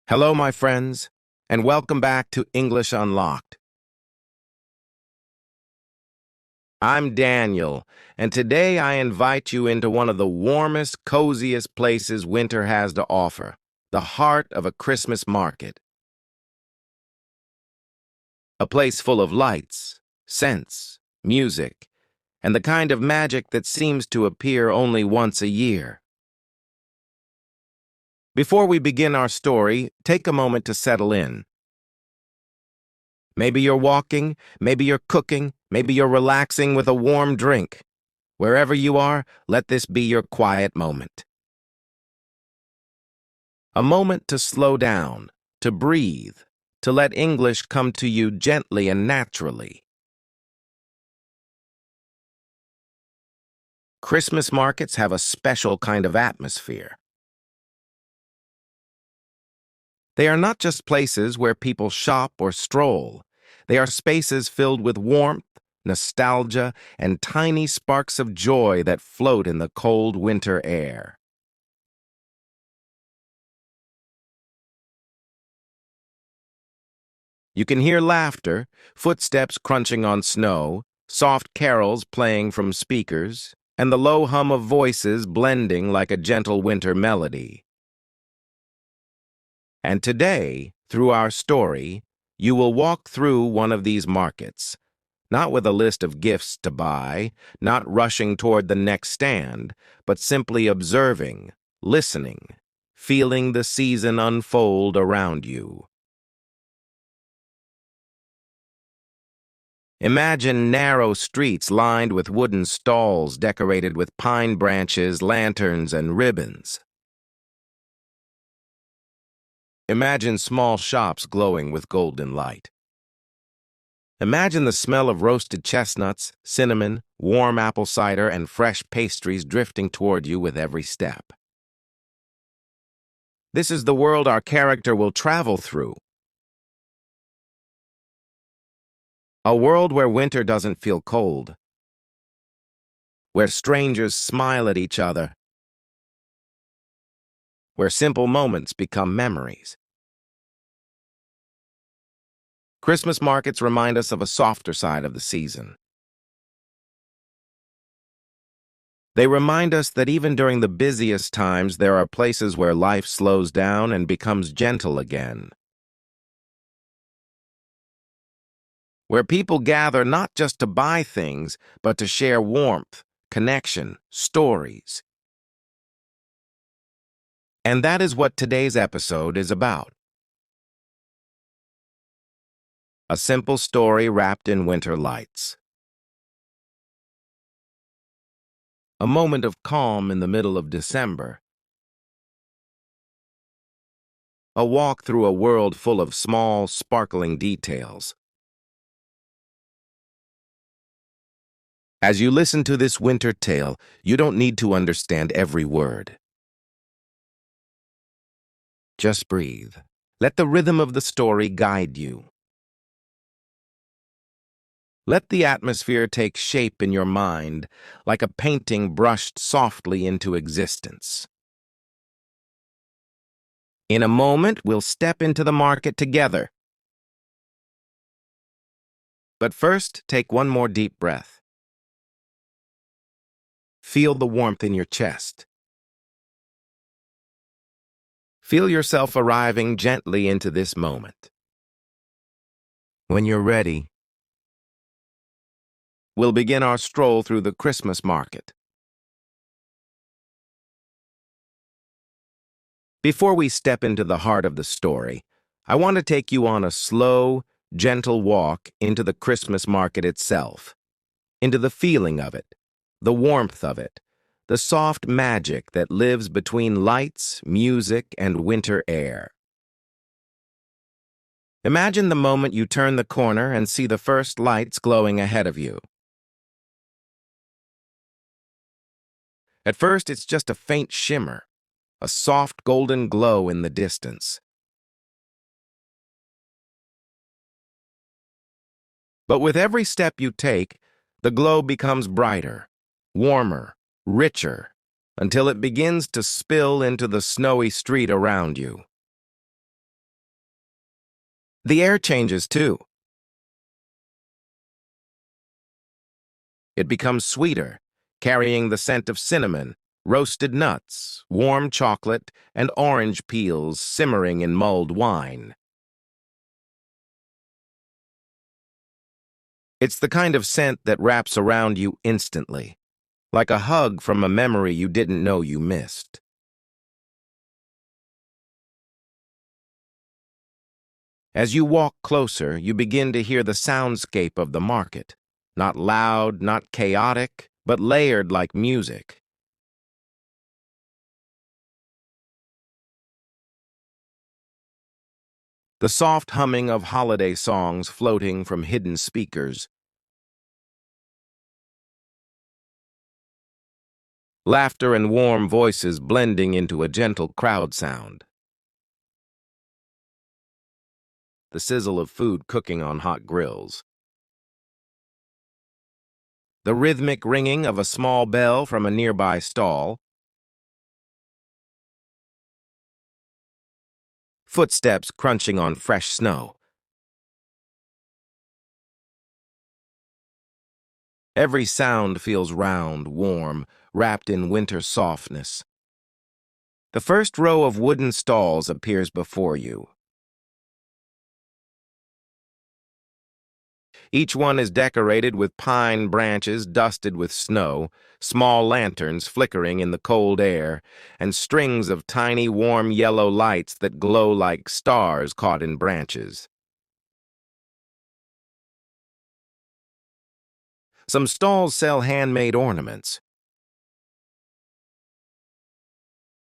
Hello, my friends, and welcome back to English Unlocked. I'm Daniel, and today I invite you into one of the warmest, coziest places winter has to offer, the heart of a Christmas market. A place full of lights, scents, music, and the kind of magic that seems to appear only once a year. Before we begin our story, take a moment to settle in. Maybe you're walking, maybe you're cooking, maybe you're relaxing with a warm drink. Wherever you are, let this be your quiet moment. A moment to slow down, to breathe, to let English come to you gently and naturally. Christmas markets have a special kind of atmosphere. They are not just places where people shop or stroll. They are spaces filled with warmth, nostalgia, and tiny sparks of joy that float in the cold winter air. You can hear laughter, footsteps crunching on snow, soft carols playing from speakers, and the low hum of voices blending like a gentle winter melody. And today, through our story, you will walk through one of these markets, not with a list of gifts to buy, not rushing toward the next stand, but simply observing, listening, feeling the season unfold around you. Imagine narrow streets lined with wooden stalls decorated with pine branches, lanterns, and ribbons. Imagine small shops glowing with golden light. Imagine the smell of roasted chestnuts, cinnamon, warm apple cider, and fresh pastries drifting toward you with every step. This is the world our character will travel through. A world where winter doesn't feel cold, where strangers smile at each other, where simple moments become memories. Christmas markets remind us of a softer side of the season. They remind us that even during the busiest times, there are places where life slows down and becomes gentle again. Where people gather not just to buy things, but to share warmth, connection, stories. And that is what today's episode is about. A simple story wrapped in winter lights. A moment of calm in the middle of December. A walk through a world full of small, sparkling details. As you listen to this winter tale, you don't need to understand every word. Just breathe. Let the rhythm of the story guide you. Let the atmosphere take shape in your mind, like a painting brushed softly into existence. In a moment, we'll step into the market together. But first, take one more deep breath. Feel the warmth in your chest. Feel yourself arriving gently into this moment. When you're ready, we'll begin our stroll through the Christmas market. Before we step into the heart of the story, I want to take you on a slow, gentle walk into the Christmas market itself, into the feeling of it, the warmth of it, the soft magic that lives between lights, music, and winter air. Imagine the moment you turn the corner and see the first lights glowing ahead of you. At first, it's just a faint shimmer, a soft golden glow in the distance. But with every step you take, the glow becomes brighter, warmer, richer, until it begins to spill into the snowy street around you. The air changes too. It becomes sweeter, carrying the scent of cinnamon, roasted nuts, warm chocolate, and orange peels simmering in mulled wine. It's the kind of scent that wraps around you instantly, like a hug from a memory you didn't know you missed. As you walk closer, you begin to hear the soundscape of the market. Not loud, not chaotic, but layered like music. The soft humming of holiday songs floating from hidden speakers. Laughter and warm voices blending into a gentle crowd sound. The sizzle of food cooking on hot grills. The rhythmic ringing of a small bell from a nearby stall. Footsteps crunching on fresh snow. Every sound feels round, warm, wrapped in winter softness. The first row of wooden stalls appears before you. Each one is decorated with pine branches dusted with snow, small lanterns flickering in the cold air, and strings of tiny warm yellow lights that glow like stars caught in branches. Some stalls sell handmade ornaments.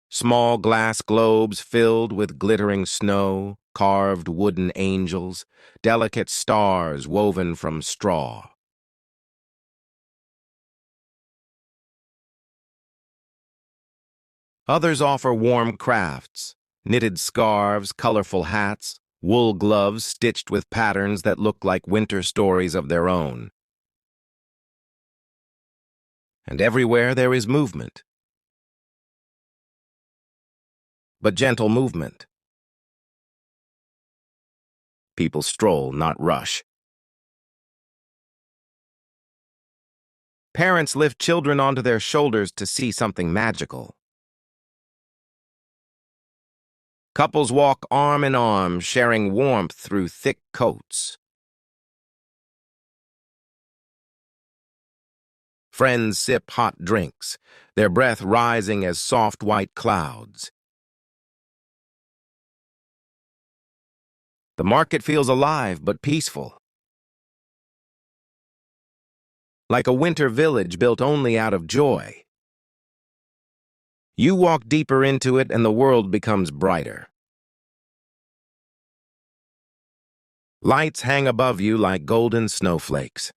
Small glass globes filled with glittering snow, carved wooden angels, delicate stars woven from straw. Others offer warm crafts, knitted scarves, colorful hats, wool gloves stitched with patterns that look like winter stories of their own. And everywhere there is movement. But gentle movement. People stroll, not rush. Parents lift children onto their shoulders to see something magical. Couples walk arm in arm, sharing warmth through thick coats. Friends sip hot drinks, their breath rising as soft white clouds. The market feels alive but peaceful. Like a winter village built only out of joy. You walk deeper into it and the world becomes brighter. Lights hang above you like golden snowflakes.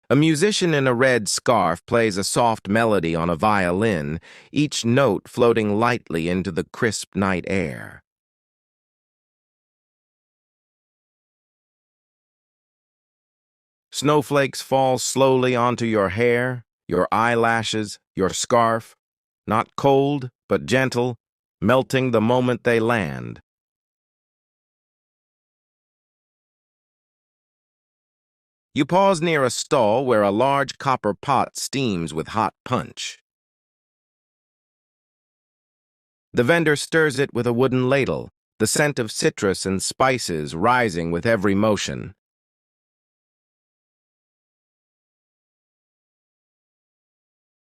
A musician in a red scarf plays a soft melody on a violin, each note floating lightly into the crisp night air. Snowflakes fall slowly onto your hair, your eyelashes, your scarf, not cold, but gentle, melting the moment they land. You pause near a stall where a large copper pot steams with hot punch. The vendor stirs it with a wooden ladle, the scent of citrus and spices rising with every motion.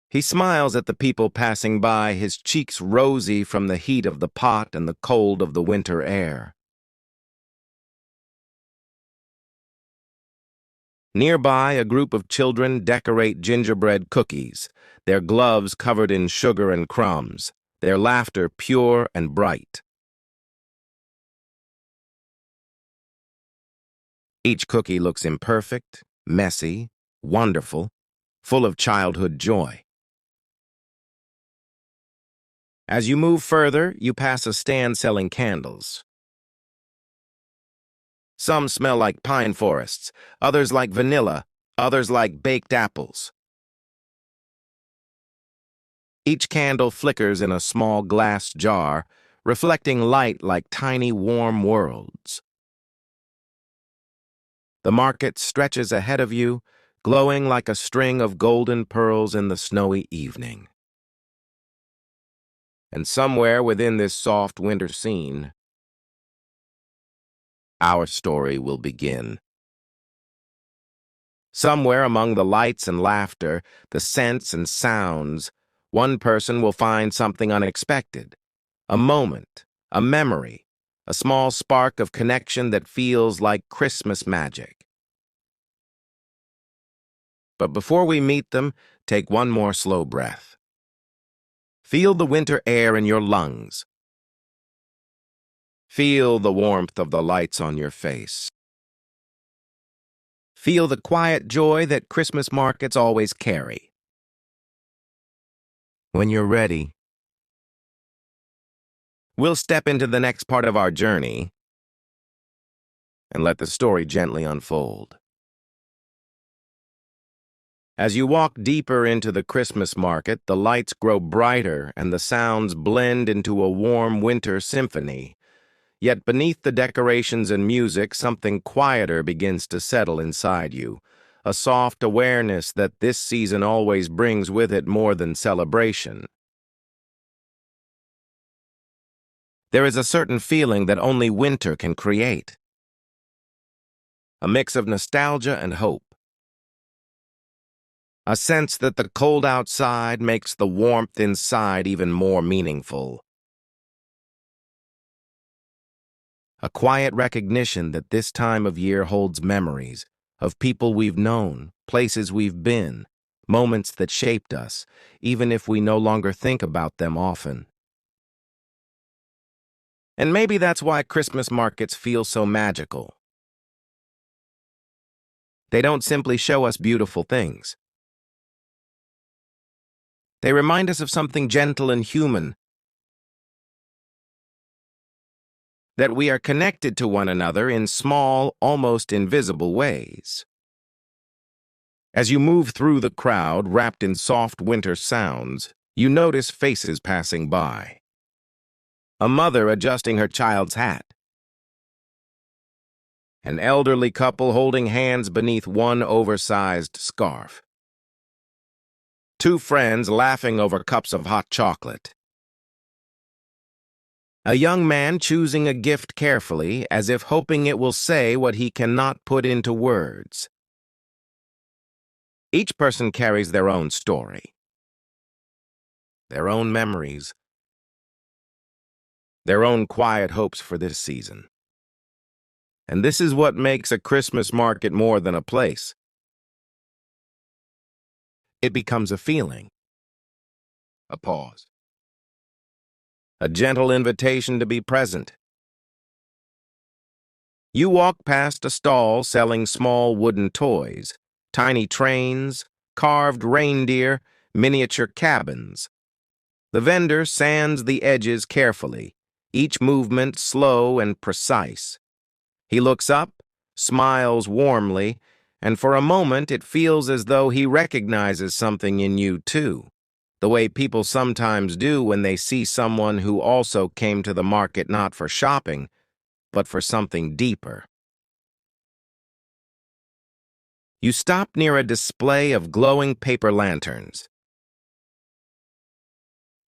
He smiles at the people passing by, his cheeks rosy from the heat of the pot and the cold of the winter air. Nearby, a group of children decorate gingerbread cookies, their gloves covered in sugar and crumbs, their laughter pure and bright. Each cookie looks imperfect, messy, wonderful, full of childhood joy. As you move further, you pass a stand selling candles. Some smell like pine forests, others like vanilla, others like baked apples. Each candle flickers in a small glass jar, reflecting light like tiny warm worlds. The market stretches ahead of you, glowing like a string of golden pearls in the snowy evening. And somewhere within this soft winter scene, our story will begin. Somewhere among the lights and laughter, the scents and sounds, one person will find something unexpected. A moment, a memory, a small spark of connection that feels like Christmas magic. But before we meet them, take one more slow breath. Feel the winter air in your lungs. Feel the warmth of the lights on your face. Feel the quiet joy that Christmas markets always carry. When you're ready, we'll step into the next part of our journey and let the story gently unfold. As you walk deeper into the Christmas market, the lights grow brighter and the sounds blend into a warm winter symphony. Yet beneath the decorations and music, something quieter begins to settle inside you, a soft awareness that this season always brings with it more than celebration. There is a certain feeling that only winter can create, a mix of nostalgia and hope. A sense that the cold outside makes the warmth inside even more meaningful. A quiet recognition that this time of year holds memories of people we've known, places we've been, moments that shaped us, even if we no longer think about them often. And maybe that's why Christmas markets feel so magical. They don't simply show us beautiful things. They remind us of something gentle and human, that we are connected to one another in small, almost invisible ways. As you move through the crowd, wrapped in soft winter sounds, you notice faces passing by. A mother adjusting her child's hat. An elderly couple holding hands beneath one oversized scarf. Two friends laughing over cups of hot chocolate. A young man choosing a gift carefully, as if hoping it will say what he cannot put into words. Each person carries their own story, their own memories, their own quiet hopes for this season. And this is what makes a Christmas market more than a place. It becomes a feeling, a pause, a gentle invitation to be present. You walk past a stall selling small wooden toys, tiny trains, carved reindeer, miniature cabins. The vendor sands the edges carefully, each movement slow and precise. He looks up, smiles warmly, and for a moment it feels as though he recognizes something in you too, the way people sometimes do when they see someone who also came to the market not for shopping, but for something deeper. You stop near a display of glowing paper lanterns.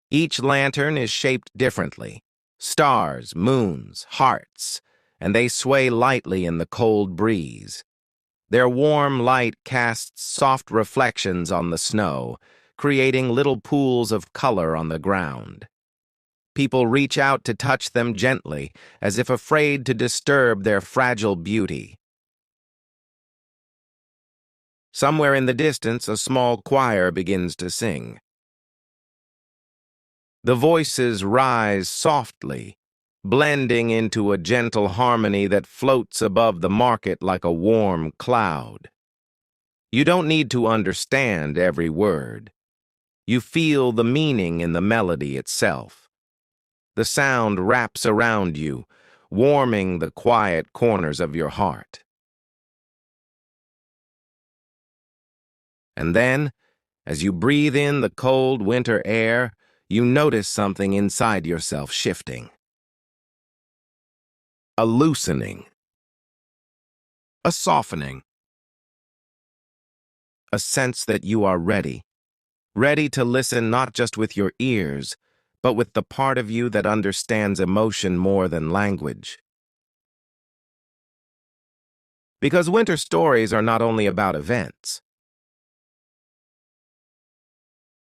Each lantern is shaped differently, stars, moons, hearts, and they sway lightly in the cold breeze. Their warm light casts soft reflections on the snow, creating little pools of color on the ground. People reach out to touch them gently, as if afraid to disturb their fragile beauty. Somewhere in the distance, a small choir begins to sing. The voices rise softly, blending into a gentle harmony that floats above the market like a warm cloud. You don't need to understand every word. You feel the meaning in the melody itself. The sound wraps around you, warming the quiet corners of your heart. And then, as you breathe in the cold winter air, you notice something inside yourself shifting. a loosening, a softening, a sense that you are ready, ready to listen not just with your ears, but with the part of you that understands emotion more than language. Because winter stories are not only about events,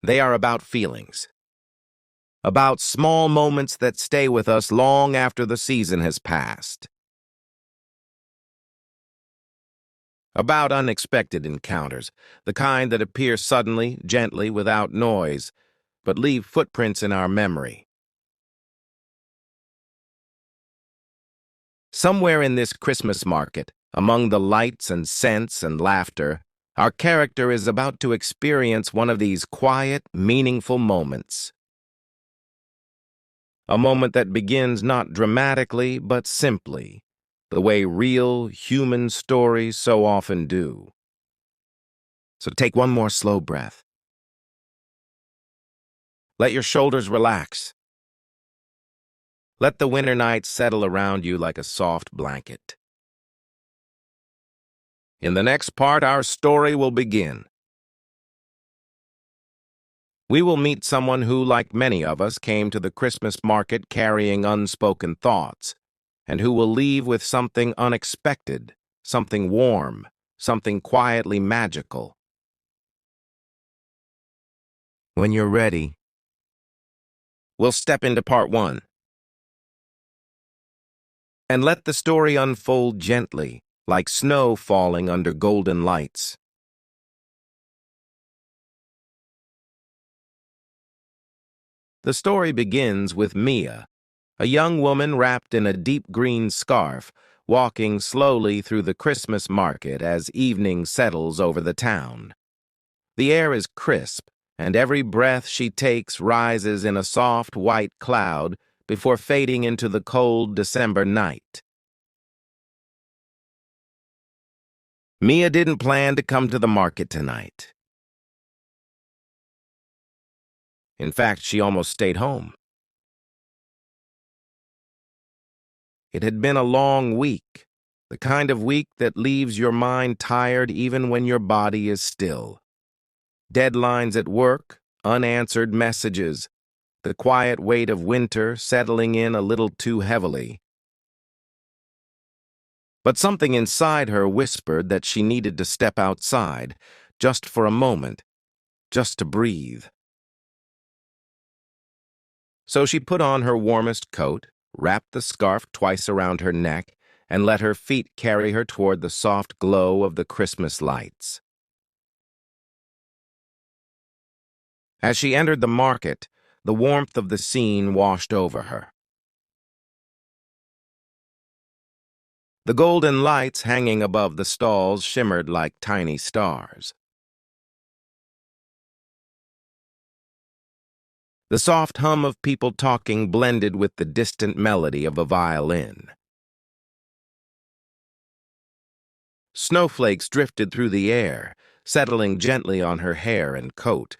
they are about feelings, about small moments that stay with us long after the season has passed, about unexpected encounters, the kind that appear suddenly, gently, without noise, but leave footprints in our memory. Somewhere in this Christmas market, among the lights and scents and laughter, our character is about to experience one of these quiet, meaningful moments. A moment that begins not dramatically, but simply, the way real, human stories so often do. So take one more slow breath. Let your shoulders relax. Let the winter night settle around you like a soft blanket. In the next part, our story will begin. We will meet someone who, like many of us, came to the Christmas market carrying unspoken thoughts, and who will leave with something unexpected, something warm, something quietly magical. When you're ready, we'll step into part one and let the story unfold gently, like snow falling under golden lights. The story begins with Mia, a young woman wrapped in a deep green scarf, walking slowly through the Christmas market as evening settles over the town. The air is crisp, and every breath she takes rises in a soft white cloud before fading into the cold December night. Mia didn't plan to come to the market tonight. In fact, she almost stayed home. It had been a long week, the kind of week that leaves your mind tired even when your body is still. Deadlines at work, unanswered messages, the quiet weight of winter settling in a little too heavily. But something inside her whispered that she needed to step outside, just for a moment, just to breathe. So she put on her warmest coat, wrapped the scarf twice around her neck, and let her feet carry her toward the soft glow of the Christmas lights. As she entered the market, the warmth of the scene washed over her. The golden lights hanging above the stalls shimmered like tiny stars. The soft hum of people talking blended with the distant melody of a violin. Snowflakes drifted through the air, settling gently on her hair and coat.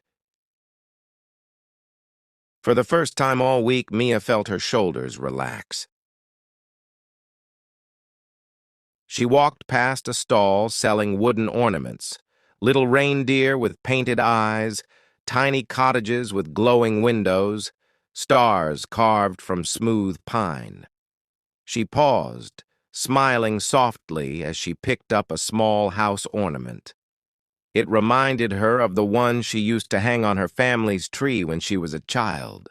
For the first time all week, Mia felt her shoulders relax. She walked past a stall selling wooden ornaments, little reindeer with painted eyes, tiny cottages with glowing windows, stars carved from smooth pine. She paused, smiling softly as she picked up a small house ornament. It reminded her of the one she used to hang on her family's tree when she was a child.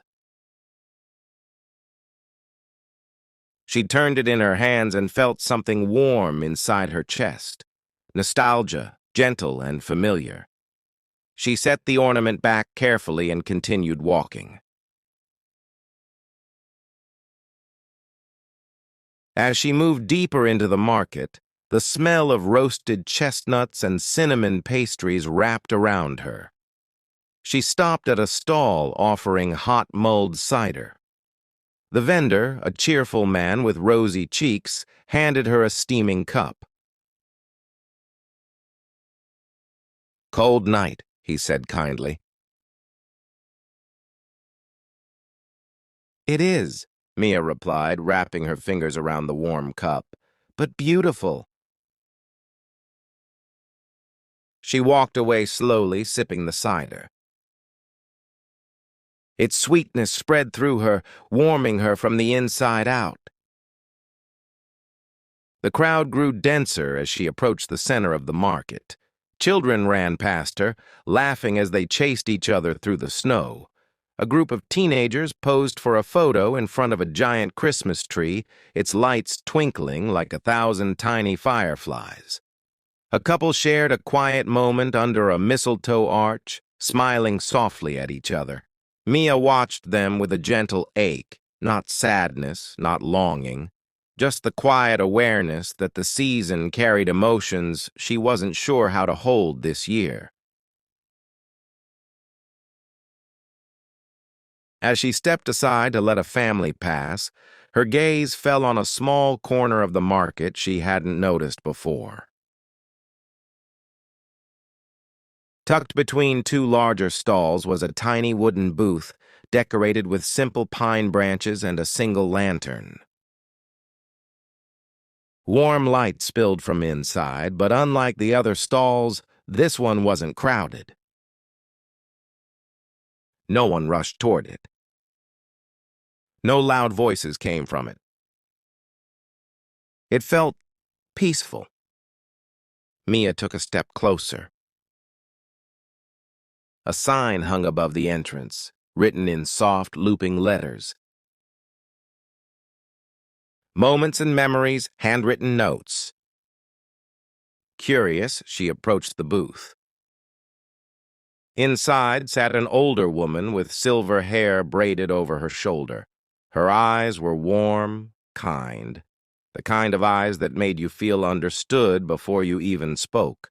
She turned it in her hands and felt something warm inside her chest. Nostalgia, gentle and familiar. She set the ornament back carefully and continued walking. As she moved deeper into the market, the smell of roasted chestnuts and cinnamon pastries wrapped around her. She stopped at a stall offering hot mulled cider. The vendor, a cheerful man with rosy cheeks, handed her a steaming cup. "Cold night," he said kindly. "It is," Mia replied, wrapping her fingers around the warm cup. But beautiful. She walked away slowly, sipping the cider. Its sweetness spread through her, warming her from the inside out. The crowd grew denser as she approached the center of the market. Children ran past her, laughing as they chased each other through the snow. A group of teenagers posed for a photo in front of a giant Christmas tree, its lights twinkling like 1,000 tiny fireflies. A couple shared a quiet moment under a mistletoe arch, smiling softly at each other. Mia watched them with a gentle ache, not sadness, not longing, just the quiet awareness that the season carried emotions she wasn't sure how to hold this year. As she stepped aside to let a family pass, her gaze fell on a small corner of the market she hadn't noticed before. Tucked between two larger stalls was a tiny wooden booth decorated with simple pine branches and a single lantern. Warm light spilled from inside, but unlike the other stalls, this one wasn't crowded. No one rushed toward it. No loud voices came from it. It felt peaceful. Mia took a step closer. A sign hung above the entrance, written in soft, looping letters. Moments and Memories, handwritten notes. Curious, she approached the booth. Inside sat an older woman with silver hair braided over her shoulder. Her eyes were warm, kind, the kind of eyes that made you feel understood before you even spoke.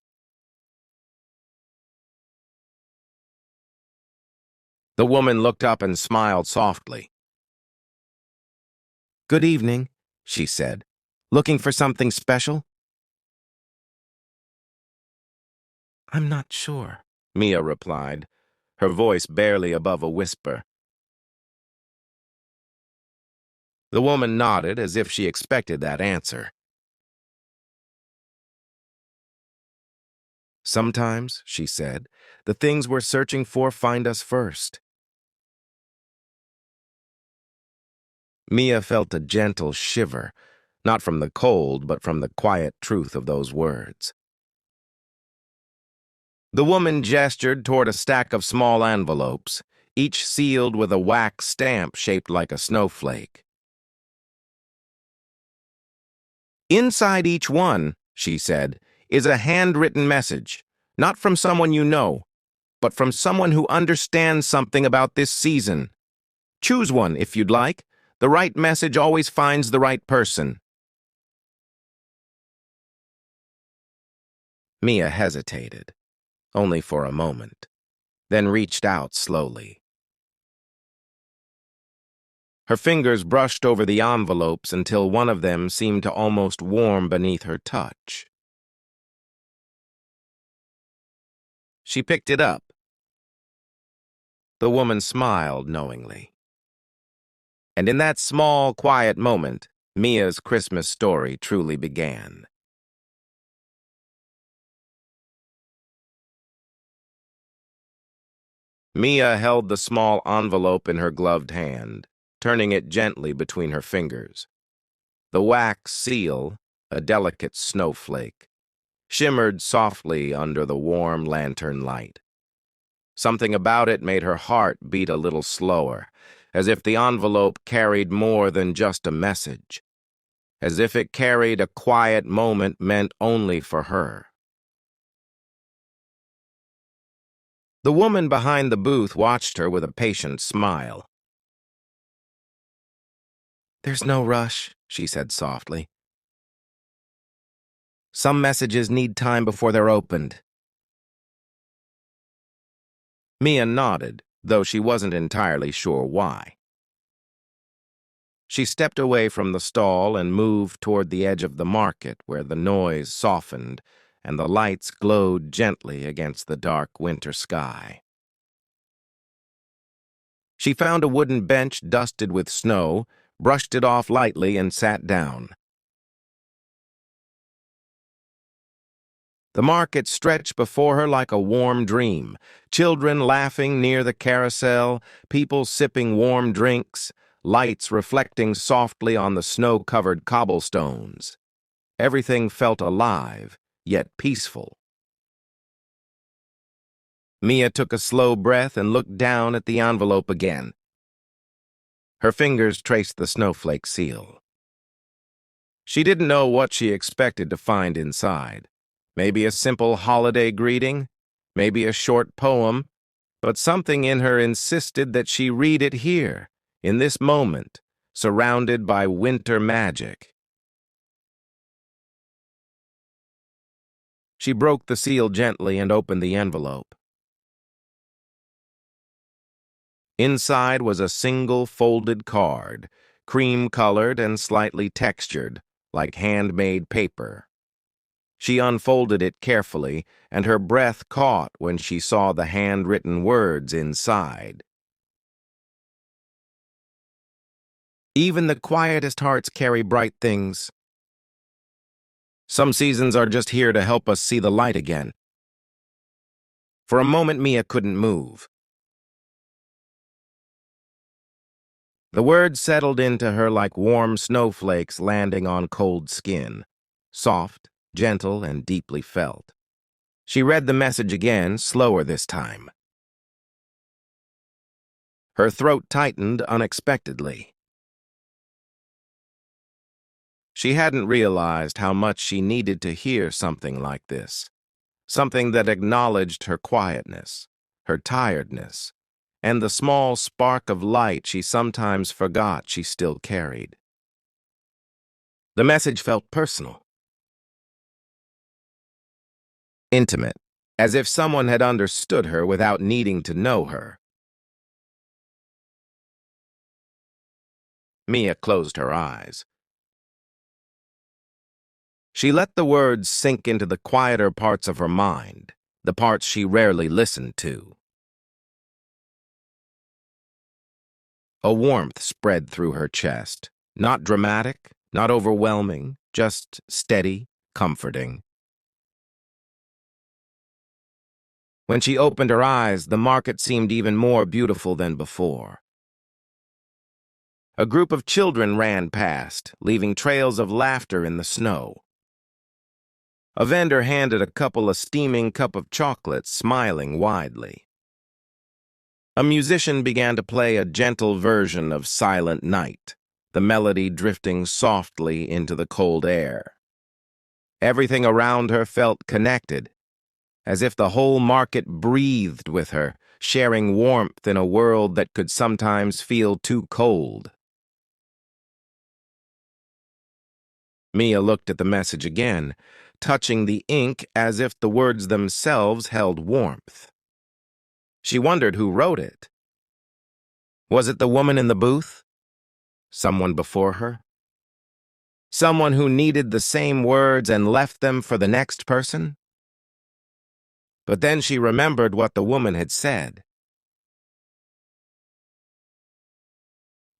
The woman looked up and smiled softly. "Good evening," she said. "Looking for something special?" "I'm not sure," Mia replied, her voice barely above a whisper. The woman nodded as if she expected that answer. "Sometimes," she said, "the things we're searching for find us first." Mia felt a gentle shiver, not from the cold, but from the quiet truth of those words. The woman gestured toward a stack of small envelopes, each sealed with a wax stamp shaped like a snowflake. "Inside each one," she said, "is a handwritten message, not from someone you know, but from someone who understands something about this season. Choose one if you'd like. The right message always finds the right person." Mia hesitated, only for a moment, then reached out slowly. Her fingers brushed over the envelopes until one of them seemed to almost warm beneath her touch. She picked it up. The woman smiled knowingly. And in that small, quiet moment, Mia's Christmas story truly began. Mia held the small envelope in her gloved hand, turning it gently between her fingers. The wax seal, a delicate snowflake, shimmered softly under the warm lantern light. Something about it made her heart beat a little slower, as if the envelope carried more than just a message, as if it carried a quiet moment meant only for her. The woman behind the booth watched her with a patient smile. "There's no rush," she said softly. "Some messages need time before they're opened." Mia nodded, though she wasn't entirely sure why. She stepped away from the stall and moved toward the edge of the market where the noise softened and the lights glowed gently against the dark winter sky. She found a wooden bench dusted with snow, brushed it off lightly, and sat down. The market stretched before her like a warm dream. Children laughing near the carousel, people sipping warm drinks, lights reflecting softly on the snow-covered cobblestones. Everything felt alive, yet peaceful. Mia took a slow breath and looked down at the envelope again. Her fingers traced the snowflake seal. She didn't know what she expected to find inside. Maybe a simple holiday greeting, maybe a short poem, but something in her insisted that she read it here, in this moment, surrounded by winter magic. She broke the seal gently and opened the envelope. Inside was a single folded card, cream-colored and slightly textured, like handmade paper. She unfolded it carefully, and her breath caught when she saw the handwritten words inside. Even the quietest hearts carry bright things. Some seasons are just here to help us see the light again. For a moment, Mia couldn't move. The words settled into her like warm snowflakes landing on cold skin, soft, gentle, and deeply felt. She read the message again, slower this time. Her throat tightened unexpectedly. She hadn't realized how much she needed to hear something like this, something that acknowledged her quietness, her tiredness, and the small spark of light she sometimes forgot she still carried. The message felt personal, intimate, as if someone had understood her without needing to know her. Mia closed her eyes. She let the words sink into the quieter parts of her mind, the parts she rarely listened to. A warmth spread through her chest, not dramatic, not overwhelming, just steady, comforting. When she opened her eyes, the market seemed even more beautiful than before. A group of children ran past, leaving trails of laughter in the snow. A vendor handed a couple a steaming cup of chocolate, smiling widely. A musician began to play a gentle version of Silent Night, the melody drifting softly into the cold air. Everything around her felt connected, as if the whole market breathed with her, sharing warmth in a world that could sometimes feel too cold. Mia looked at the message again, touching the ink as if the words themselves held warmth. She wondered who wrote it. Was it the woman in the booth? Someone before her? Someone who needed the same words and left them for the next person? But then she remembered what the woman had said.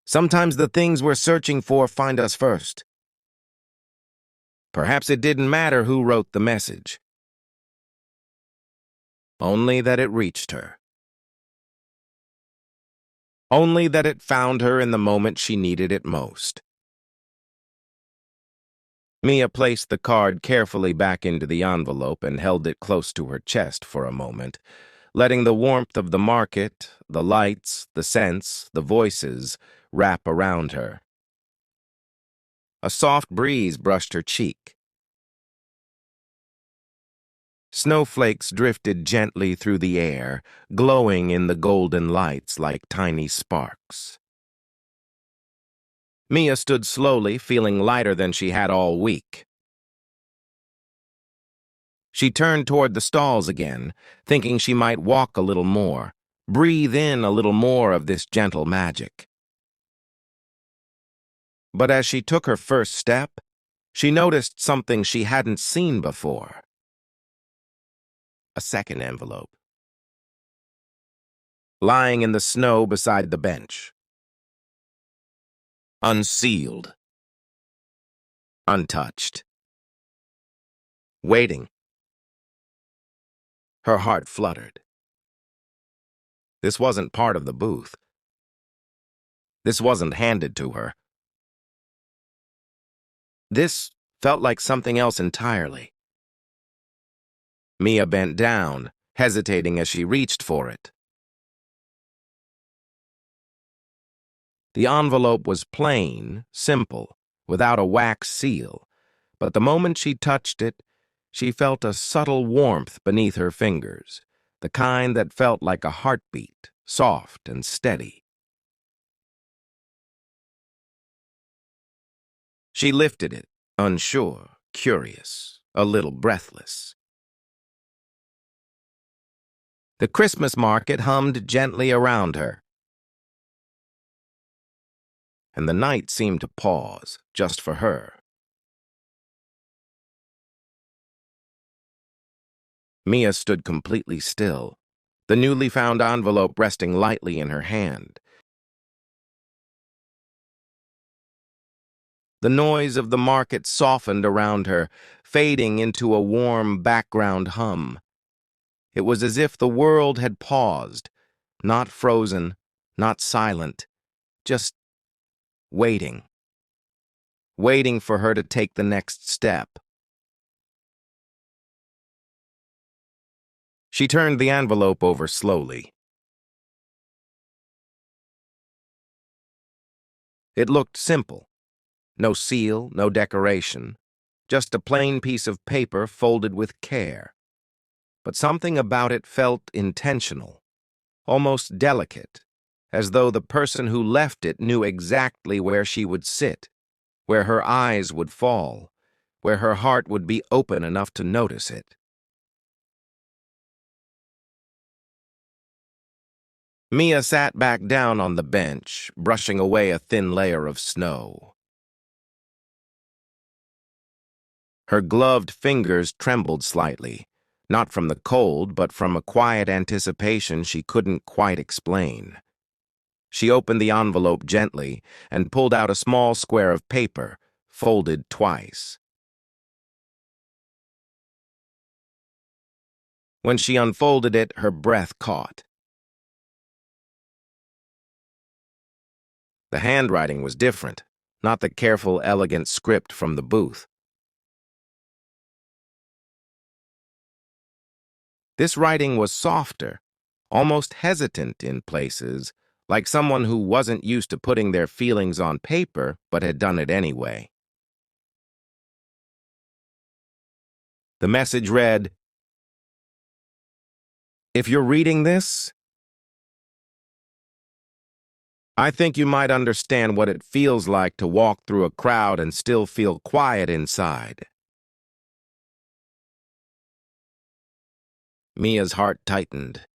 Sometimes the things we're searching for find us first. Perhaps it didn't matter who wrote the message, only that it reached her. Only that it found her in the moment she needed it most. Mia placed the card carefully back into the envelope and held it close to her chest for a moment, letting the warmth of the market, the lights, the scents, the voices wrap around her. A soft breeze brushed her cheek. Snowflakes drifted gently through the air, glowing in the golden lights like tiny sparks. Mia stood slowly, feeling lighter than she had all week. She turned toward the stalls again, thinking she might walk a little more, breathe in a little more of this gentle magic. But as she took her first step, she noticed something she hadn't seen before. A second envelope, lying in the snow beside the bench. unsealed, untouched, waiting. Her heart fluttered. This wasn't part of the booth. This wasn't handed to her. This felt like something else entirely. Mia bent down, hesitating as she reached for it. The envelope was plain, simple, without a wax seal, but the moment she touched it, she felt a subtle warmth beneath her fingers, the kind that felt like a heartbeat, soft and steady. She lifted it, unsure, curious, a little breathless. The Christmas market hummed gently around her, and the night seemed to pause, just for her. Mia stood completely still, the newly found envelope resting lightly in her hand. The noise of the market softened around her, fading into a warm background hum. It was as if the world had paused, not frozen, not silent, just waiting. Waiting for her to take the next step. She turned the envelope over slowly. It looked simple. No seal, no decoration, just a plain piece of paper folded with care. But something about it felt intentional, almost delicate, as though the person who left it knew exactly where she would sit, where her eyes would fall, where her heart would be open enough to notice it. Mia sat back down on the bench, brushing away a thin layer of snow. Her gloved fingers trembled slightly, not from the cold, but from a quiet anticipation she couldn't quite explain. She opened the envelope gently and pulled out a small square of paper, folded twice. When she unfolded it, her breath caught. The handwriting was different, not the careful, elegant script from the booth. This writing was softer, almost hesitant in places, like someone who wasn't used to putting their feelings on paper but had done it anyway. The message read, "If you're reading this, I think you might understand what it feels like to walk through a crowd and still feel quiet inside." Mia's heart tightened.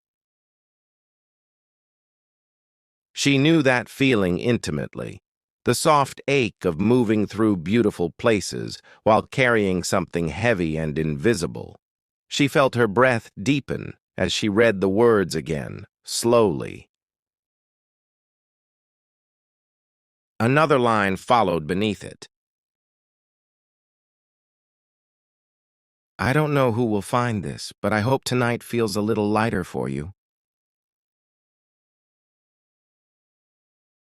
She knew that feeling intimately, the soft ache of moving through beautiful places while carrying something heavy and invisible. She felt her breath deepen as she read the words again, slowly. Another line followed beneath it. "I don't know who will find this, but I hope tonight feels a little lighter for you."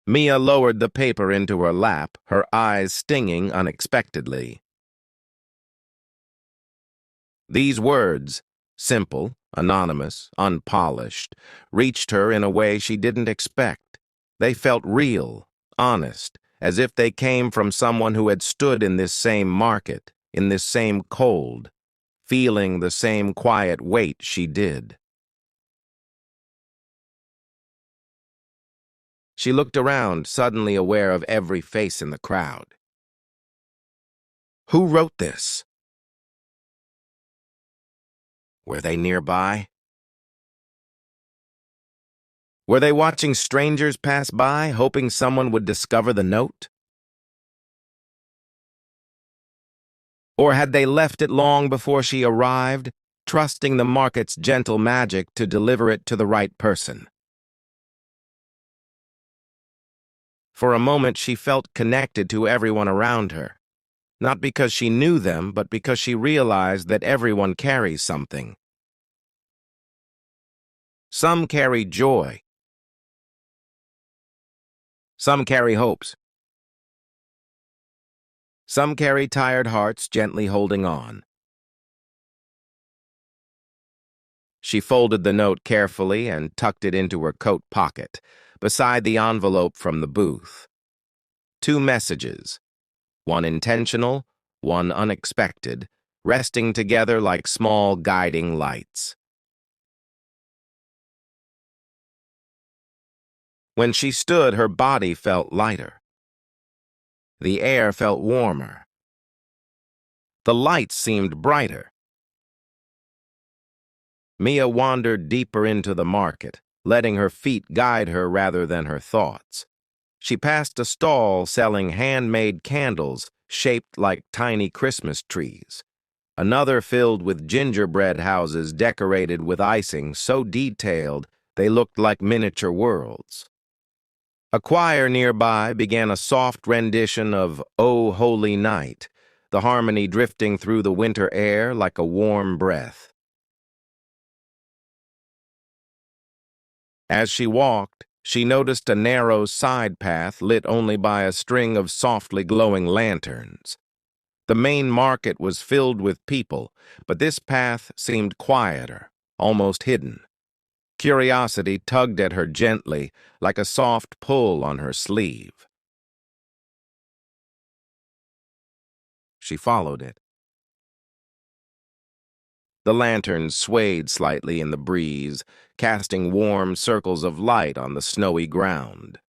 Mia lowered the paper into her lap, her eyes stinging unexpectedly. These words, simple, anonymous, unpolished, reached her in a way she didn't expect. They felt real, honest, as if they came from someone who had stood in this same market, in this same cold, feeling the same quiet weight she did. She looked around, suddenly aware of every face in the crowd. Who wrote this? Were they nearby? Were they watching strangers pass by, hoping someone would discover the note? Or had they left it long before she arrived, trusting the market's gentle magic to deliver it to the right person? For a moment, she felt connected to everyone around her, not because she knew them, but because she realized that everyone carries something. Some carry joy. Some carry hopes. Some carry tired hearts gently holding on. She folded the note carefully and tucked it into her coat pocket, beside the envelope from the booth. 2 messages, one intentional, one unexpected, resting together like small guiding lights. When she stood, her body felt lighter. The air felt warmer. The lights seemed brighter. Mia wandered deeper into the market, letting her feet guide her rather than her thoughts. She passed a stall selling handmade candles shaped like tiny Christmas trees. Another filled with gingerbread houses decorated with icing so detailed they looked like miniature worlds. A choir nearby began a soft rendition of "O Holy Night," the harmony drifting through the winter air like a warm breath. As she walked, she noticed a narrow side path lit only by a string of softly glowing lanterns. The main market was filled with people, but this path seemed quieter, almost hidden. Curiosity tugged at her gently, like a soft pull on her sleeve. She followed it. The lanterns swayed slightly in the breeze, casting warm circles of light on the snowy ground.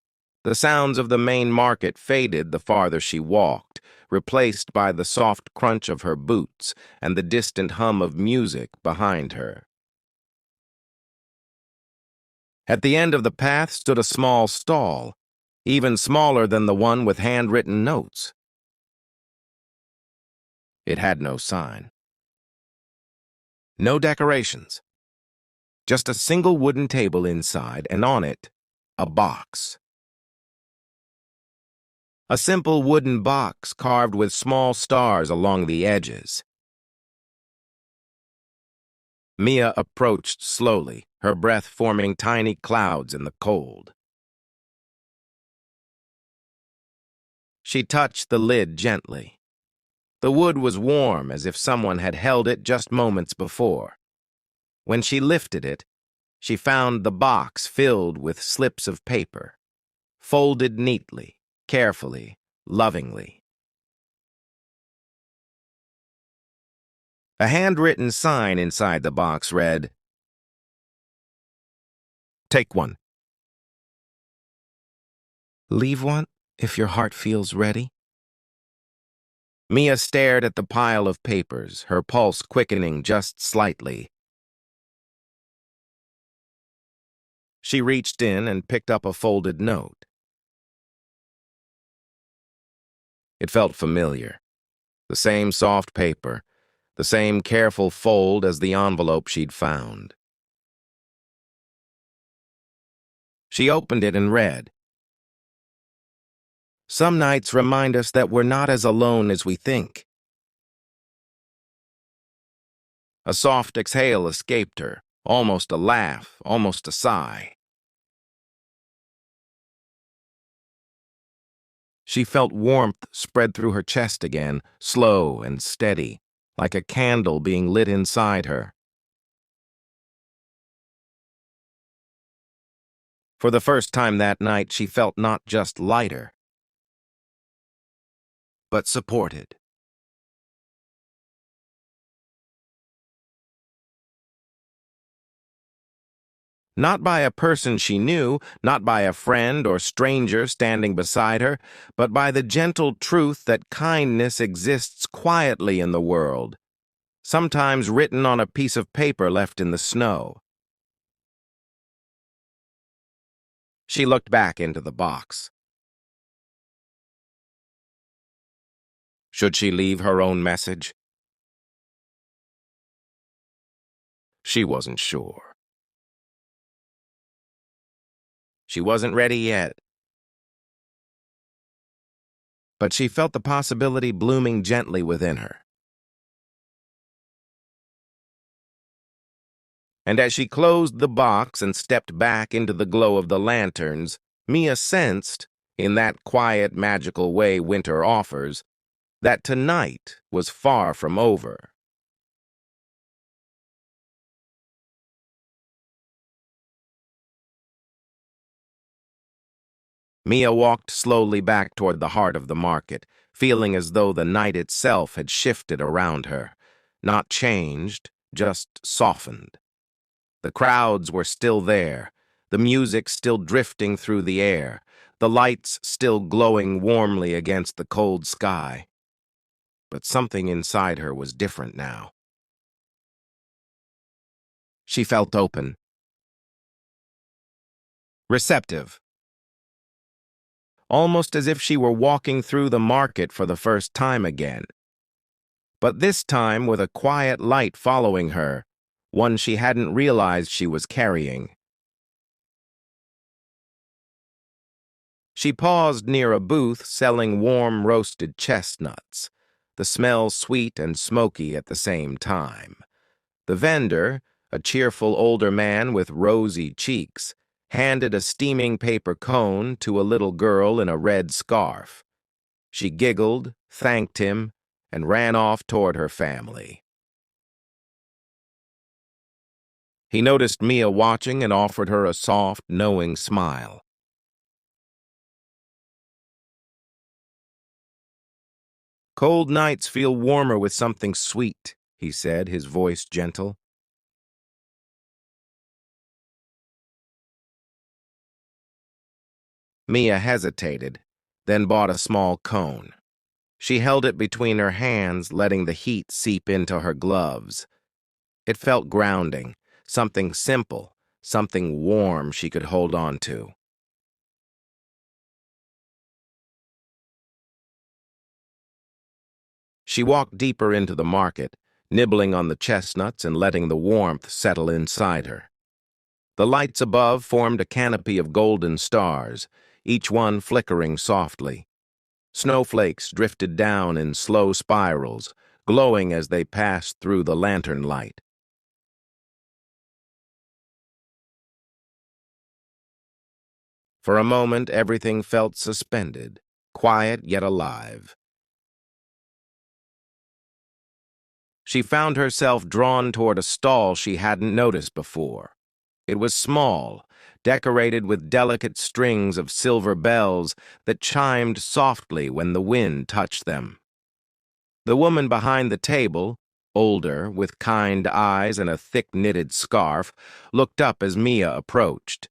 The sounds of the main market faded the farther she walked, replaced by the soft crunch of her boots and the distant hum of music behind her. At the end of the path stood a small stall, even smaller than the one with handwritten notes. It had no sign. No decorations. Just a single wooden table inside, and on it, a box. A simple wooden box carved with small stars along the edges. Mia approached slowly, her breath forming tiny clouds in the cold. She touched the lid gently. The wood was warm, as if someone had held it just moments before. When she lifted it, she found the box filled with slips of paper, folded neatly, carefully, lovingly. A handwritten sign inside the box read, "Take one. Leave one if your heart feels ready." Mia stared at the pile of papers, her pulse quickening just slightly. She reached in and picked up a folded note. It felt familiar. The same soft paper, the same careful fold as the envelope she'd found. She opened it and read, "Some nights remind us that we're not as alone as we think." A soft exhale escaped her, almost a laugh, almost a sigh. She felt warmth spread through her chest again, slow and steady, like a candle being lit inside her. For the first time that night, she felt not just lighter, but supported. Not by a person she knew, not by a friend or stranger standing beside her, but by the gentle truth that kindness exists quietly in the world, sometimes written on a piece of paper left in the snow. She looked back into the box. Should she leave her own message? She wasn't sure. She wasn't ready yet. but she felt the possibility blooming gently within her. And as she closed the box and stepped back into the glow of the lanterns, Mia sensed, in that quiet, magical way winter offers, that tonight was far from over. Mia walked slowly back toward the heart of the market, feeling as though the night itself had shifted around her. Not changed, just softened. The crowds were still there, the music still drifting through the air, the lights still glowing warmly against the cold sky. But something inside her was different now. She felt open, receptive, almost as if she were walking through the market for the first time again. But this time with a quiet light following her, one she hadn't realized she was carrying. She paused near a booth selling warm roasted chestnuts, the smell sweet and smoky at the same time. The vendor, a cheerful older man with rosy cheeks, handed a steaming paper cone to a little girl in a red scarf. She giggled, thanked him, and ran off toward her family. He noticed Mia watching and offered her a soft, knowing smile. "Cold nights feel warmer with something sweet," he said, his voice gentle. Mia hesitated, then bought a small cone. She held it between her hands, letting the heat seep into her gloves. It felt grounding, something simple, something warm she could hold on to. She walked deeper into the market, nibbling on the chestnuts and letting the warmth settle inside her. The lights above formed a canopy of golden stars, each one flickering softly. Snowflakes drifted down in slow spirals, glowing as they passed through the lantern light. For a moment, everything felt suspended, quiet yet alive. She found herself drawn toward a stall she hadn't noticed before. It was small, decorated with delicate strings of silver bells that chimed softly when the wind touched them. The woman behind the table, older, with kind eyes and a thick knitted scarf, looked up as Mia approached.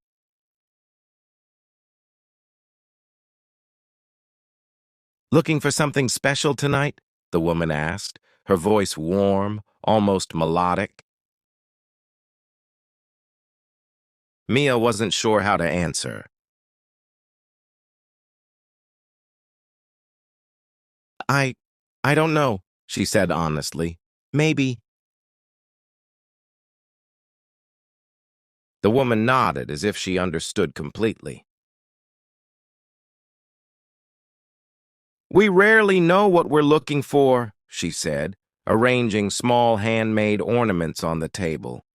"Looking for something special tonight?" the woman asked, her voice warm, almost melodic. Mia wasn't sure how to answer. I I don't know," she said honestly. "Maybe." The woman nodded as if she understood completely. "We rarely know what we're looking for," she said, arranging small handmade ornaments on the table.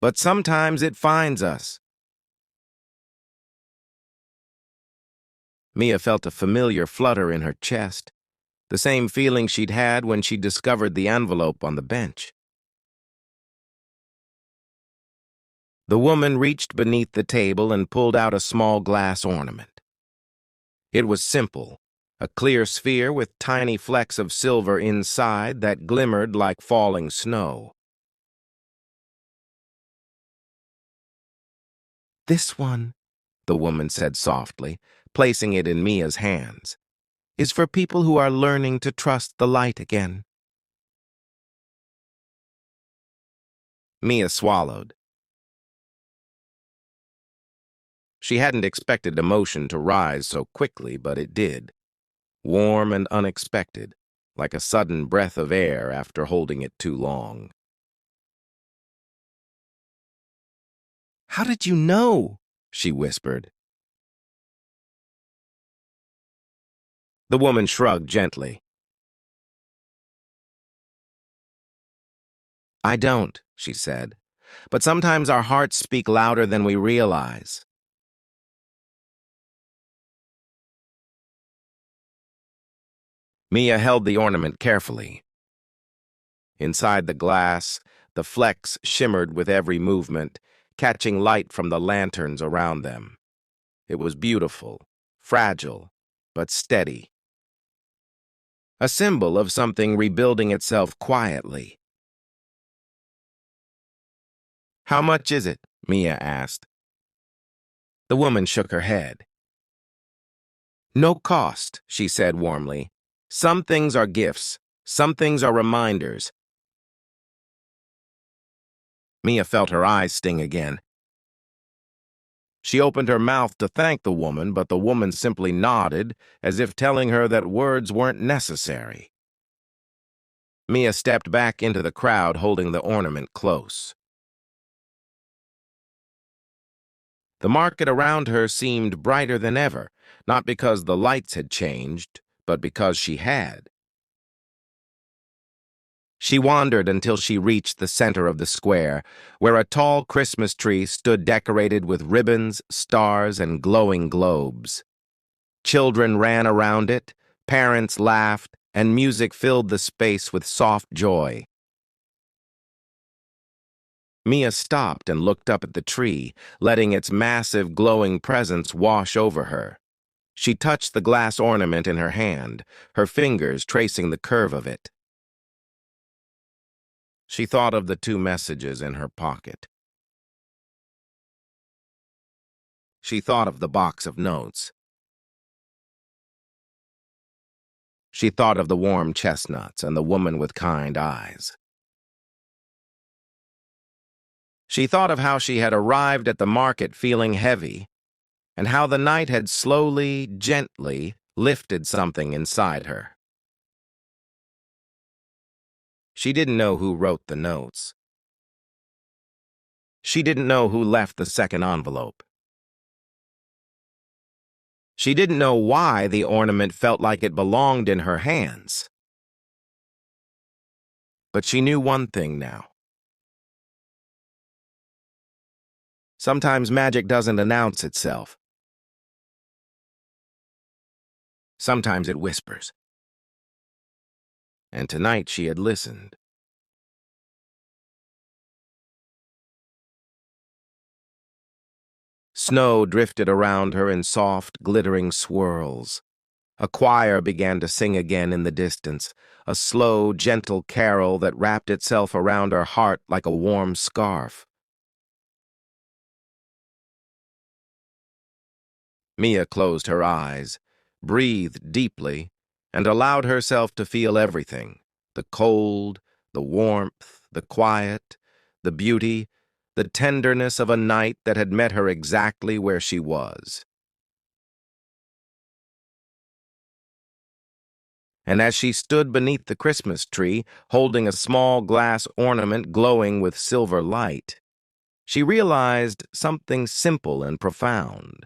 "But sometimes it finds us." Mia felt a familiar flutter in her chest, the same feeling she'd had when she discovered the envelope on the bench. The woman reached beneath the table and pulled out a small glass ornament. It was simple, a clear sphere with tiny flecks of silver inside that glimmered like falling snow. "This one," the woman said softly, placing it in Mia's hands, "is for people who are learning to trust the light again." Mia swallowed. She hadn't expected emotion to rise so quickly, but it did. Warm and unexpected, like a sudden breath of air after holding it too long. "How did you know?" she whispered. The woman shrugged gently. I don't, she said, but sometimes our hearts speak louder than we realize. Mia held the ornament carefully. Inside the glass, the flecks shimmered with every movement, catching light from the lanterns around them. It was beautiful, fragile, but steady. A symbol of something rebuilding itself quietly. How much is it? Mia asked. The woman shook her head. No cost, she said warmly. Some things are gifts. Some things are reminders. Mia felt her eyes sting again. She opened her mouth to thank the woman, but the woman simply nodded, as if telling her that words weren't necessary. Mia stepped back into the crowd, holding the ornament close. The market around her seemed brighter than ever, not because the lights had changed, but because she had. She wandered until she reached the center of the square, where a tall Christmas tree stood decorated with ribbons, stars, and glowing globes. Children ran around it, parents laughed, and music filled the space with soft joy. Mia stopped and looked up at the tree, letting its massive glowing presence wash over her. She touched the glass ornament in her hand, her fingers tracing the curve of it. She thought of the 2 messages in her pocket. She thought of the box of notes. She thought of the warm chestnuts and the woman with kind eyes. She thought of how she had arrived at the market feeling heavy, and how the night had slowly, gently lifted something inside her. She didn't know who wrote the notes. She didn't know who left the second envelope. She didn't know why the ornament felt like it belonged in her hands. But she knew one thing now. Sometimes magic doesn't announce itself. Sometimes it whispers. And tonight she had listened. Snow drifted around her in soft, glittering swirls. A choir began to sing again in the distance, a slow, gentle carol that wrapped itself around her heart like a warm scarf. Mia closed her eyes, breathed deeply, and allowed herself to feel everything: the cold, the warmth, the quiet, the beauty, the tenderness of a night that had met her exactly where she was. And as she stood beneath the Christmas tree, holding a small glass ornament glowing with silver light, she realized something simple and profound.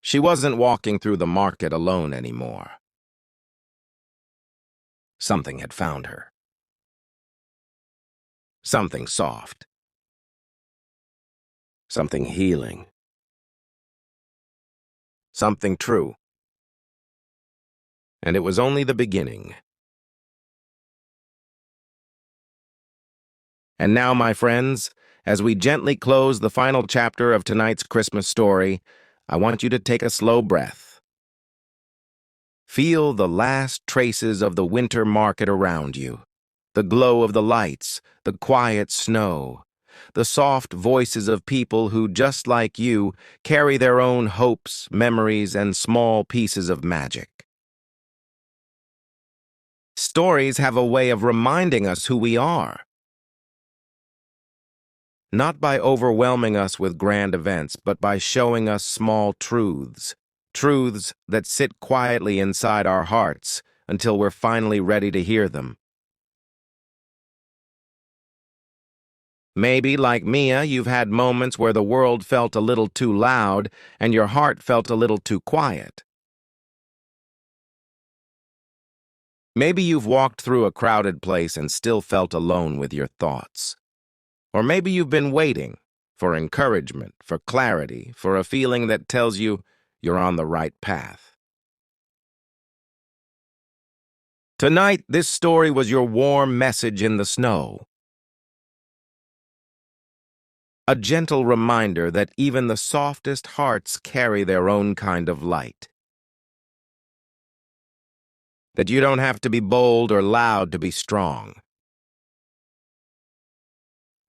She wasn't walking through the market alone anymore. Something had found her. Something soft. Something healing. Something true. And it was only the beginning. And now, my friends, as we gently close the final chapter of tonight's Christmas story, I want you to take a slow breath. Feel the last traces of the winter market around you, the glow of the lights, the quiet snow, the soft voices of people who, just like you, carry their own hopes, memories, and small pieces of magic. Stories have a way of reminding us who we are. Not by overwhelming us with grand events, but by showing us small truths, truths that sit quietly inside our hearts until we're finally ready to hear them. Maybe, like Mia, you've had moments where the world felt a little too loud and your heart felt a little too quiet. Maybe you've walked through a crowded place and still felt alone with your thoughts. Or maybe you've been waiting for encouragement, for clarity, for a feeling that tells you you're on the right path. Tonight, this story was your warm message in the snow. A gentle reminder that even the softest hearts carry their own kind of light. That you don't have to be bold or loud to be strong.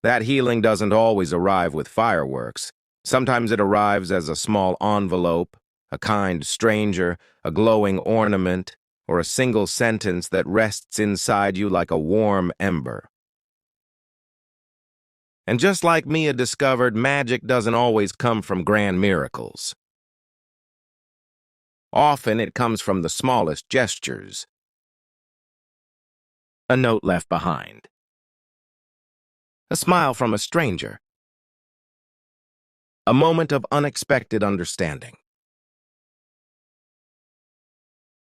That healing doesn't always arrive with fireworks. Sometimes it arrives as a small envelope, a kind stranger, a glowing ornament, or a single sentence that rests inside you like a warm ember. And just like Mia discovered, magic doesn't always come from grand miracles. Often it comes from the smallest gestures. A note left behind. A smile from a stranger. A moment of unexpected understanding.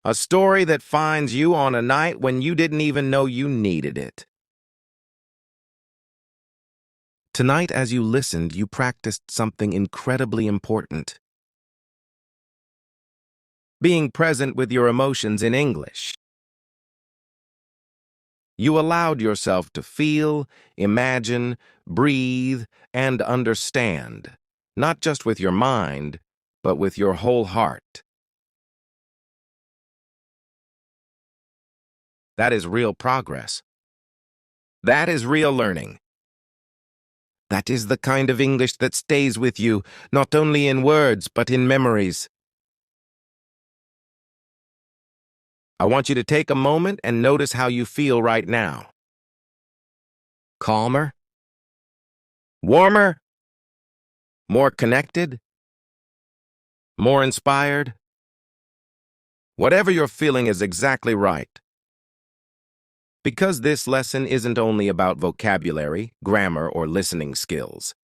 A story that finds you on a night when you didn't even know you needed it. Tonight, as you listened, you practiced something incredibly important. Being present with your emotions in English. You allowed yourself to feel, imagine, breathe, and understand, not just with your mind, but with your whole heart. That is real progress. That is real learning. That is the kind of English that stays with you, not only in words, but in memories. I want you to take a moment and notice how you feel right now. Calmer? Warmer? More connected? More inspired? Whatever you're feeling is exactly right. Because this lesson isn't only about vocabulary, grammar, or listening skills.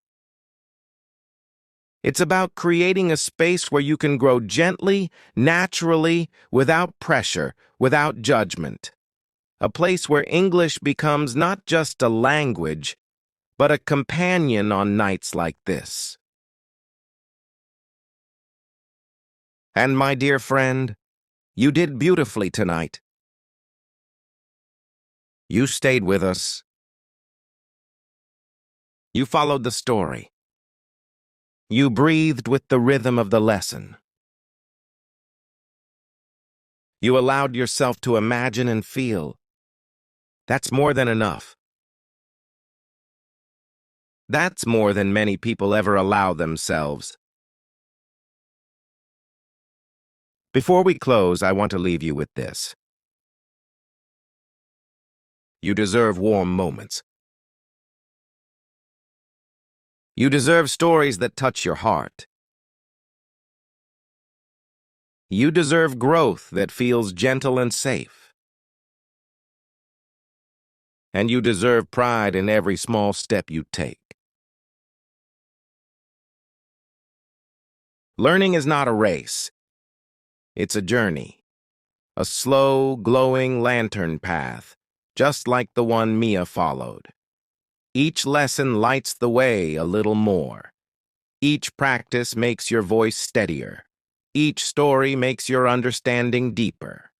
It's about creating a space where you can grow gently, naturally, without pressure, without judgment. A place where English becomes not just a language, but a companion on nights like this. And my dear friend, you did beautifully tonight. You stayed with us. You followed the story. You breathed with the rhythm of the lesson. You allowed yourself to imagine and feel. That's more than enough. That's more than many people ever allow themselves. Before we close, I want to leave you with this. You deserve warm moments. You deserve stories that touch your heart. You deserve growth that feels gentle and safe. And you deserve pride in every small step you take. Learning is not a race. It's a journey. A slow, glowing lantern path, just like the one Mia followed. Each lesson lights the way a little more. Each practice makes your voice steadier. Each story makes your understanding deeper.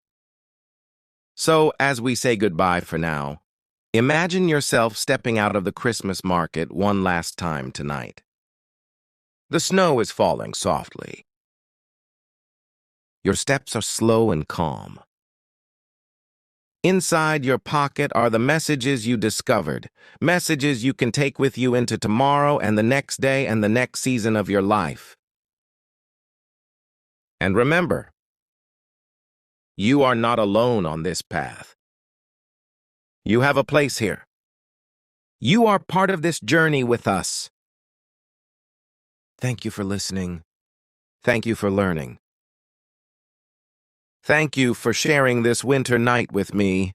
So, as we say goodbye for now, imagine yourself stepping out of the Christmas market one last time tonight. The snow is falling softly. Your steps are slow and calm. Inside your pocket are the messages you discovered, messages you can take with you into tomorrow and the next day and the next season of your life. And remember, you are not alone on this path. You have a place here. You are part of this journey with us. Thank you for listening. Thank you for learning. Thank you for sharing this winter night with me.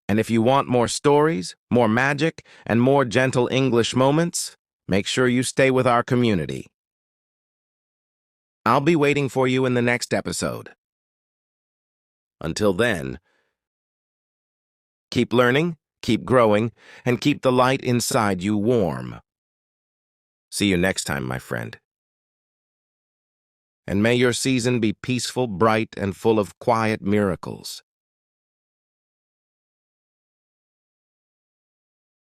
And if you want more stories, more magic, and more gentle English moments, make sure you stay with our community. I'll be waiting for you in the next episode. Until then, keep learning, keep growing, and keep the light inside you warm. See you next time, my friend. And may your season be peaceful, bright, and full of quiet miracles.